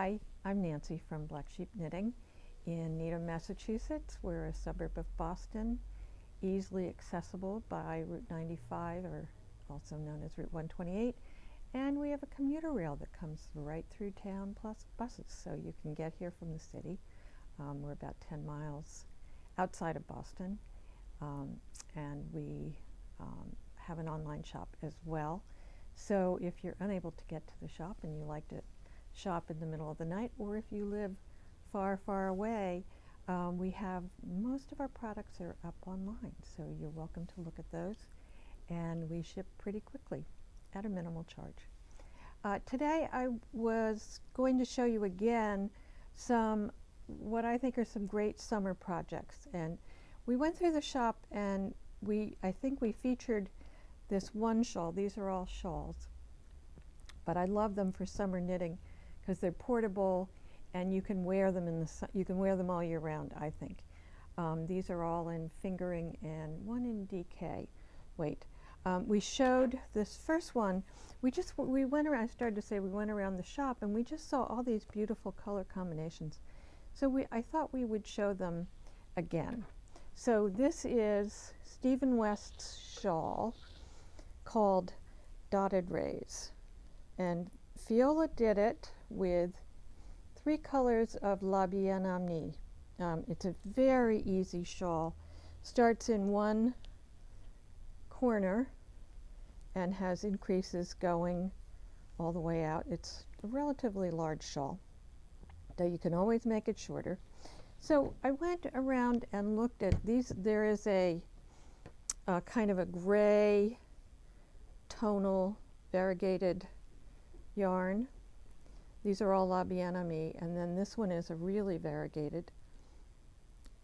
Hi, I'm Nancy from Black Sheep Knitting in Needham, Massachusetts. We're a suburb of Boston, easily accessible by Route 95, or also known as Route 128, and we have a commuter rail that comes right through town plus buses, so you can get here from the city. We're about 10 miles outside of Boston, and we have an online shop as well. So if you're unable to get to the shop and you like to shop in the middle of the night, or if you live far, far away, we have most of our products are up online, so you're welcome to look at those, and we ship pretty quickly at a minimal charge. Today I was going to show you again some what I think are some great summer projects, and we went through the shop and I think we featured this one shawl. These are all shawls, but I love them for summer knitting because they're portable and you can wear them you can wear them all year round, I think. These are all in fingering and one in DK. Wait, we showed this first one. We went around. I started to say we went around the shop and we just saw all these beautiful color combinations. So I thought we would show them again. So this is Stephen West's shawl called Dotted Rays, and Fiola did it with 3 colors of La Bien Amie. It's a very easy shawl. Starts in one corner and has increases going all the way out. It's a relatively large shawl, though you can always make it shorter. So I went around and looked at these. There is a kind of a gray tonal variegated yarn. These are all La Bien Amie, and then this one is a really variegated,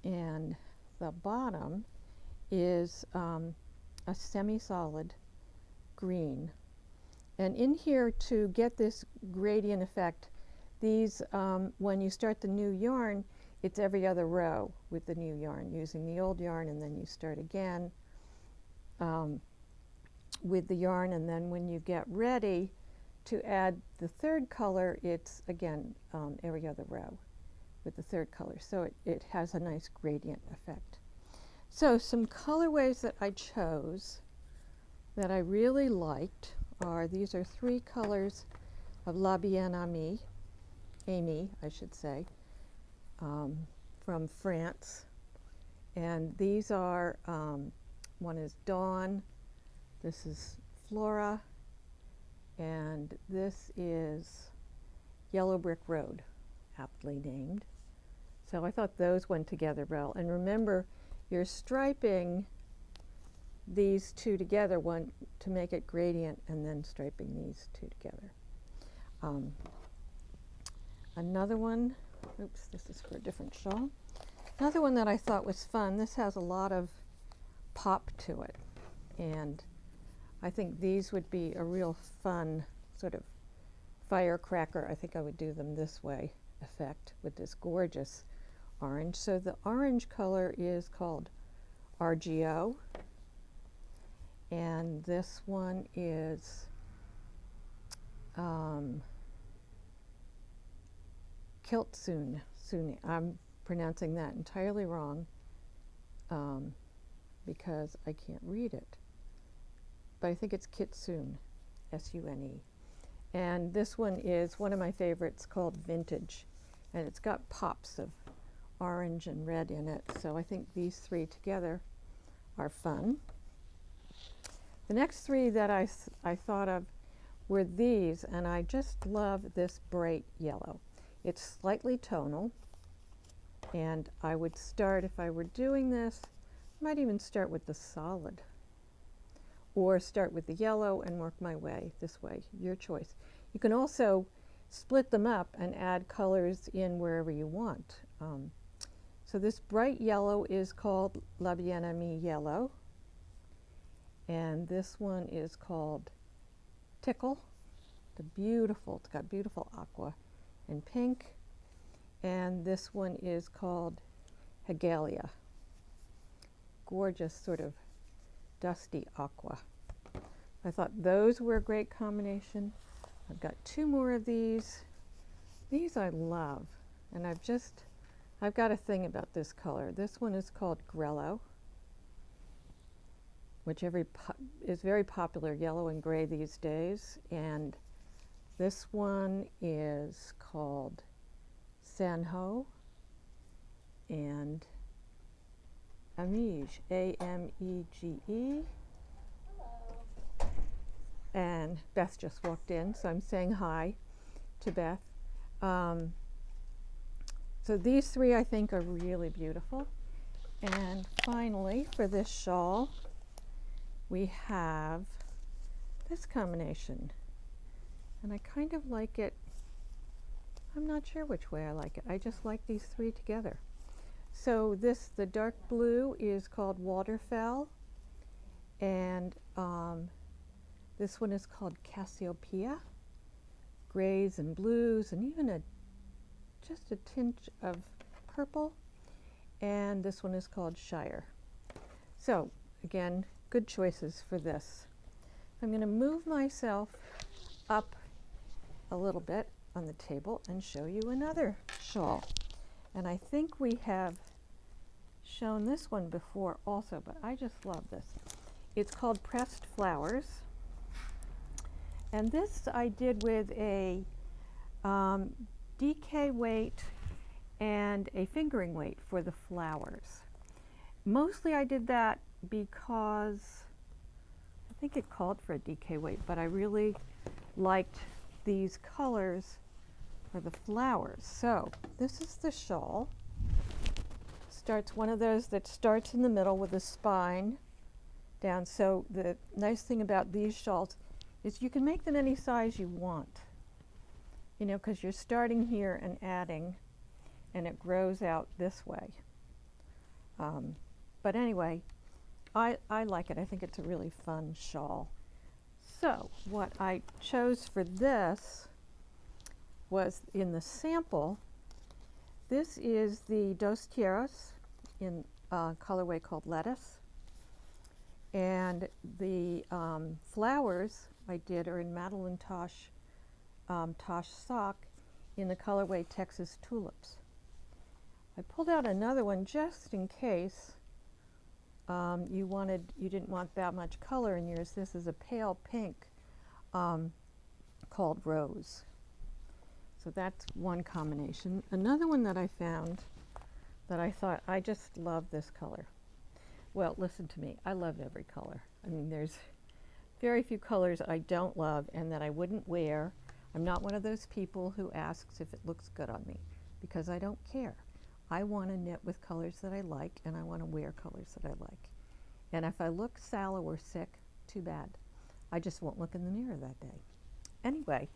and the bottom is a semi-solid green. And in here, to get this gradient effect, these when you start the new yarn, it's every other row with the new yarn, using the old yarn, and then you start again with the yarn, and then when you get ready to add the third color, it's again every other row with the third color. So it has a nice gradient effect. So some colorways that I chose that I really liked are, these are 3 colors of La Bien Amie, I should say, from France. And these are, one is Dawn, this is Flora, and this is Yellow Brick Road, aptly named. So I thought those went together well. And remember, you're striping these 2 together, one to make it gradient, and then striping these 2 together. Another one, oops, this is for a different shawl. Another one that I thought was fun, this has a lot of pop to it, and I think these would be a real fun sort of firecracker. I think I would do them this way effect with this gorgeous orange. So the orange color is called RGO, and this one is Kiltsune. I'm pronouncing that entirely wrong because I can't read it, but I think it's Kitsune, S-U-N-E. And this one is one of my favorites called Vintage, and it's got pops of orange and red in it, so I think these 3 together are fun. The next 3 that I thought of were these, and I just love this bright yellow. It's slightly tonal, and I would start, if I were doing this, I might even start with the solid, or start with the yellow and work my way this way, your choice. You can also split them up and add colors in wherever you want. So this bright yellow is called La Bien Amie Yellow, and this one is called Tickle. It's got beautiful aqua and pink, and this one is called Hegalia. Gorgeous sort of dusty aqua. I thought those were a great combination. I've got 2 more of these. These I love, and I've got a thing about this color. This one is called Grello, which is very popular, yellow and gray these days, and this one is called Sanho and Amige, A-M-E-G-E. Hello. And Beth just walked in, so I'm saying hi to Beth. So these three I think are really beautiful. And finally, for this shawl, we have this combination. And I kind of like it. I'm not sure which way I like it. I just like these three together. So the dark blue is called Waterfell, and this one is called Cassiopeia. Grays and blues, and even just a tinge of purple. And this one is called Shire. So again, good choices for this. I'm going to move myself up a little bit on the table and show you another shawl. And I think we have shown this one before also, but I just love this. It's called Pressed Flowers. And this I did with a DK weight and a fingering weight for the flowers. Mostly I did that because I think it called for a DK weight, but I really liked these colors for the flowers. So this is the shawl. Starts one of those that starts in the middle with a spine down. So the nice thing about these shawls is you can make them any size you want, you know, because you're starting here and adding, and it grows out this way. But anyway, I like it. I think it's a really fun shawl. So what I chose for this was in the sample. This is the Dos Tierras in a colorway called Lettuce. And the flowers I did are in Madeline Tosh Sock in the colorway Texas Tulips. I pulled out another one just in case you didn't want that much color in yours. This is a pale pink called Rose. So that's one combination. Another one that I found that I thought, I just love this color. Well, listen to me, I love every color. I mean, there's very few colors I don't love and that I wouldn't wear. I'm not one of those people who asks if it looks good on me, because I don't care. I want to knit with colors that I like, and I want to wear colors that I like. And if I look sallow or sick, too bad. I just won't look in the mirror that day. Anyway,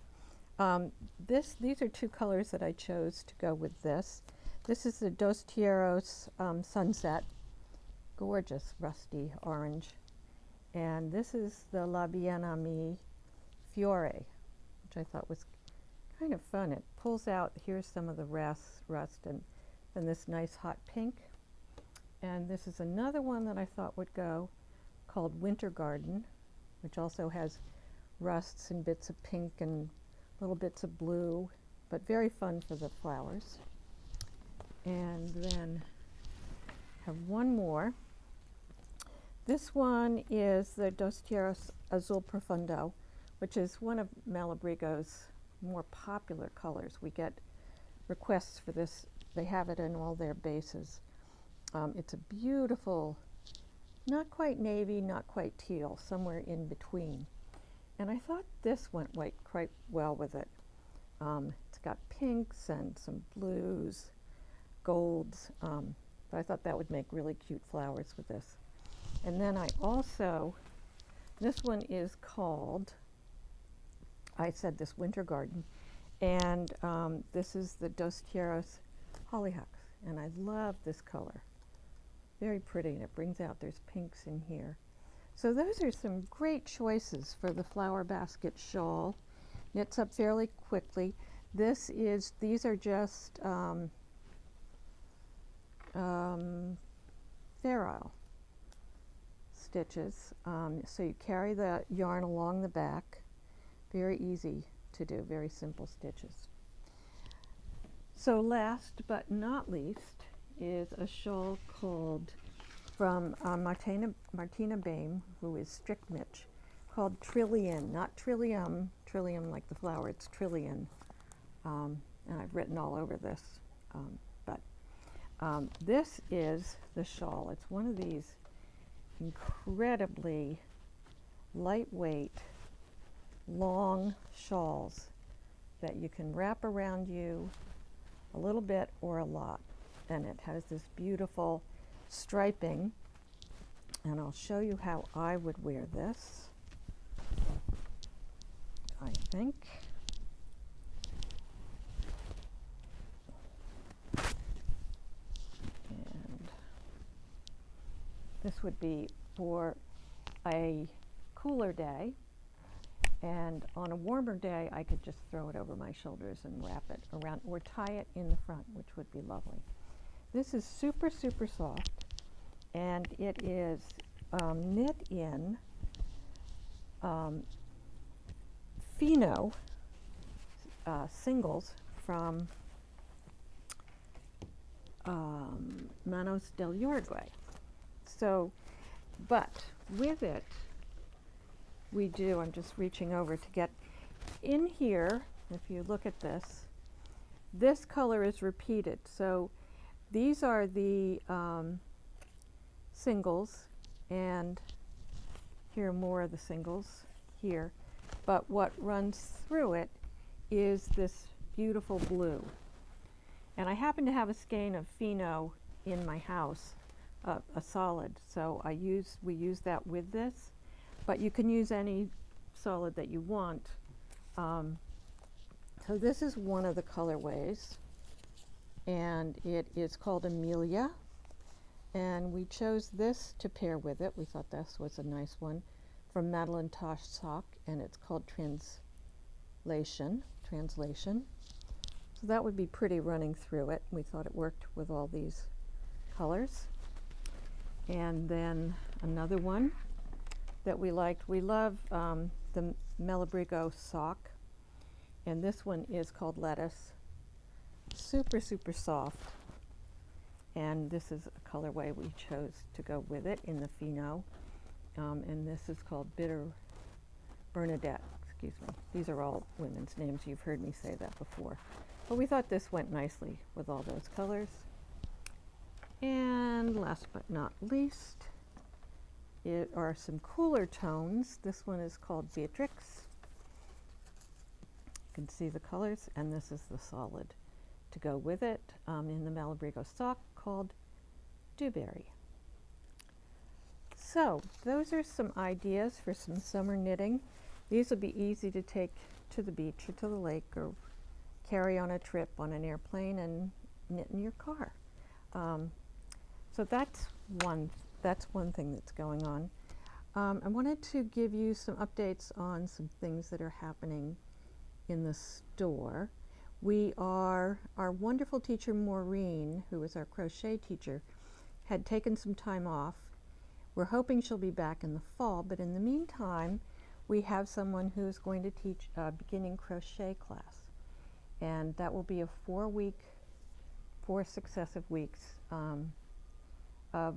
these are two colors that I chose to go with this. This is the Dos Tierras Sunset, gorgeous rusty orange. And this is the La Bien Amie Fiore, which I thought was kind of fun. It pulls out, here's some of the rust, and then this nice hot pink. And this is another one that I thought would go, called Winter Garden, which also has rusts and bits of pink and little bits of blue, but very fun for the flowers. And then have one more. This one is the Dos Tierras Azul Profundo, which is one of Malabrigo's more popular colors. We get requests for this. They have it in all their bases. It's a beautiful, not quite navy, not quite teal, somewhere in between. And I thought this went quite well with it. It's got pinks and some blues, golds, but I thought that would make really cute flowers with this. And then I also, this one is called, I said this Winter Garden, and this is the Dos Tierras Hollyhocks, and I love this color. Very pretty, and it brings out, there's pinks in here. So those are some great choices for the flower basket shawl. Knits up fairly quickly. These are just ferrule stitches. So you carry the yarn along the back. Very easy to do, very simple stitches. So last but not least is a shawl called from Martina Baim, who is Strict Mitch, called Trillian, not Trillium, Trillium like the flower, it's Trillian. And I've written all over this. This is the shawl. It's one of these incredibly lightweight, long shawls that you can wrap around you a little bit or a lot. And it has this beautiful striping. And I'll show you how I would wear this, I think. And this would be for a cooler day. And on a warmer day, I could just throw it over my shoulders and wrap it around or tie it in the front, which would be lovely. This is super, super soft, and it is knit in Fino singles from Manos del Uruguay. So, but with it, we do, I'm just reaching over to get in here. If you look at this, this color is repeated. So these are the singles, and here are more of the singles here. But what runs through it is this beautiful blue. And I happen to have a skein of Fino in my house, a solid. So we use that with this. But you can use any solid that you want. So this is one of the colorways, and it is called Amelia. And we chose this to pair with it. We thought this was a nice one from Madeline Tosh Sock, and it's called Translation. So that would be pretty running through it. We thought it worked with all these colors. And then another one that we liked. We love the Malabrigo sock, and this one is called Lettuce. Super, super soft, and this is a colorway we chose to go with it in the Fino, and this is called Bitter Bernadette. Excuse me. These are all women's names. You've heard me say that before, but we thought this went nicely with all those colors. And last but not least, it are some cooler tones. This one is called Beatrix. You can see the colors, and this is the solid to go with it in the Malabrigo sock called Dewberry. So those are some ideas for some summer knitting. These will be easy to take to the beach or to the lake or carry on a trip on an airplane and knit in your car. So that's one thing that's going on. I wanted to give you some updates on some things that are happening in the store. Our wonderful teacher Maureen, who is our crochet teacher, had taken some time off. We're hoping she'll be back in the fall, but in the meantime, we have someone who's going to teach a beginning crochet class. And that will be a 4 successive weeks of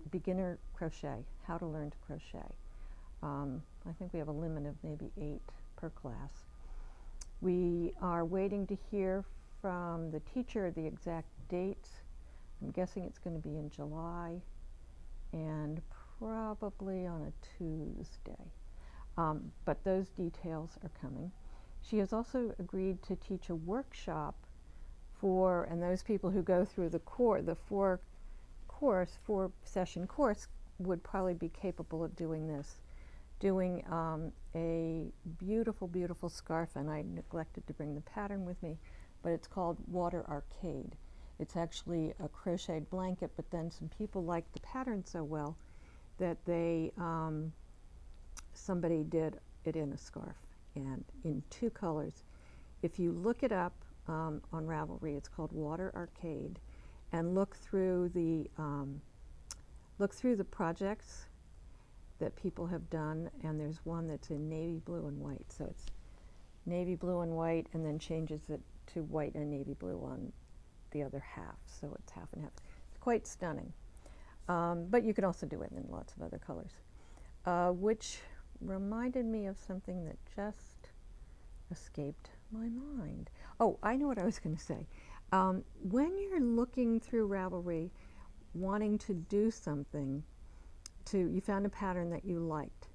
beginner crochet, how to learn to crochet. I think we have a limit of maybe 8 per class. We are waiting to hear from the teacher the exact dates. I'm guessing it's going to be in July and probably on a Tuesday. But those details are coming. She has also agreed to teach a workshop and those people who go through the 4-session course would probably be capable of doing this. Doing a beautiful, beautiful scarf, and I neglected to bring the pattern with me, but it's called Water Arcade. It's actually a crocheted blanket, but then some people liked the pattern so well that somebody did it in a scarf and in 2 colors. If you look it up on Ravelry, it's called Water Arcade, and look through the projects that people have done, and there's one that's in navy blue and white. So it's navy blue and white, and then changes it to white and navy blue on the other half, so it's half and half. It's quite stunning. But you can also do it in lots of other colors, which reminded me of something that just escaped my mind. Oh, I know what I was going to say. When you're looking through Ravelry, wanting to do something, you found a pattern that you liked,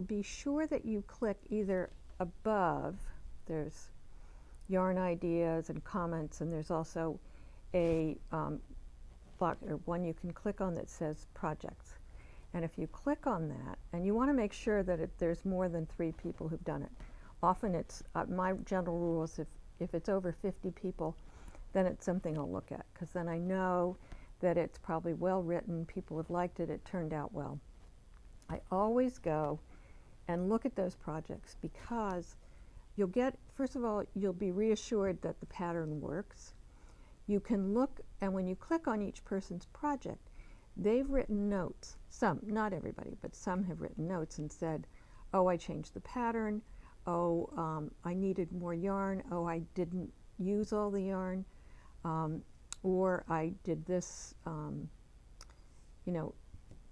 be sure that you click either above, there's yarn ideas and comments, and there's also a one you can click on that says projects. And if you click on that, and you want to make sure that there's more than 3 people who've done it. Often it's, my general rule is if it's over 50 people, then it's something I'll look at, because then I know that it's probably well written, people have liked it, it turned out well. I always go and look at those projects, because you'll get, first of all, you'll be reassured that the pattern works. You can look, and when you click on each person's project, they've written notes. Some, not everybody, but some have written notes and said, oh, I changed the pattern. Oh, I needed more yarn. Oh, I didn't use all the yarn. Or I did this,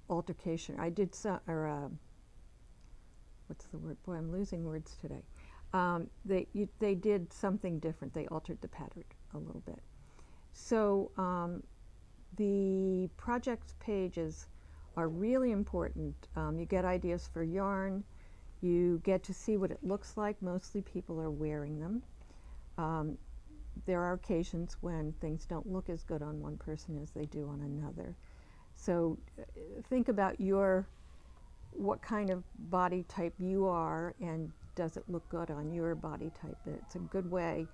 altercation. I did some, or what's the word? Boy, I'm losing words today. They did something different. They altered the pattern a little bit. So the projects pages are really important. You get ideas for yarn. You get to see what it looks like. Mostly people are wearing them. There are occasions when things don't look as good on one person as they do on another. So think about what kind of body type you are, and does it look good on your body type. It's a good way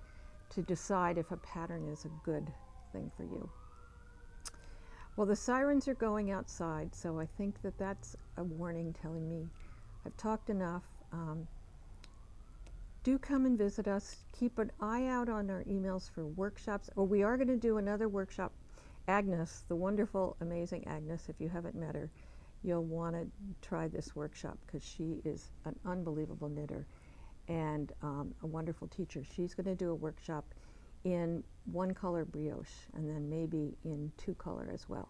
to decide if a pattern is a good thing for you. Well, the sirens are going outside, so I think that that's a warning telling me I've talked enough. Do come and visit us. Keep an eye out on our emails for workshops. Oh, we are going to do another workshop. Agnes, the wonderful, amazing Agnes, if you haven't met her, you'll want to try this workshop, because she is an unbelievable knitter and a wonderful teacher. She's going to do a workshop in 1-color brioche, and then maybe in 2-color as well.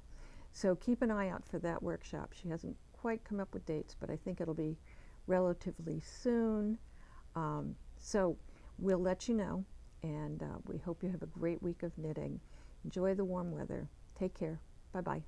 So keep an eye out for that workshop. She hasn't quite come up with dates, but I think it'll be relatively soon. So we'll let you know, and we hope you have a great week of knitting. Enjoy the warm weather. Take care. Bye-bye.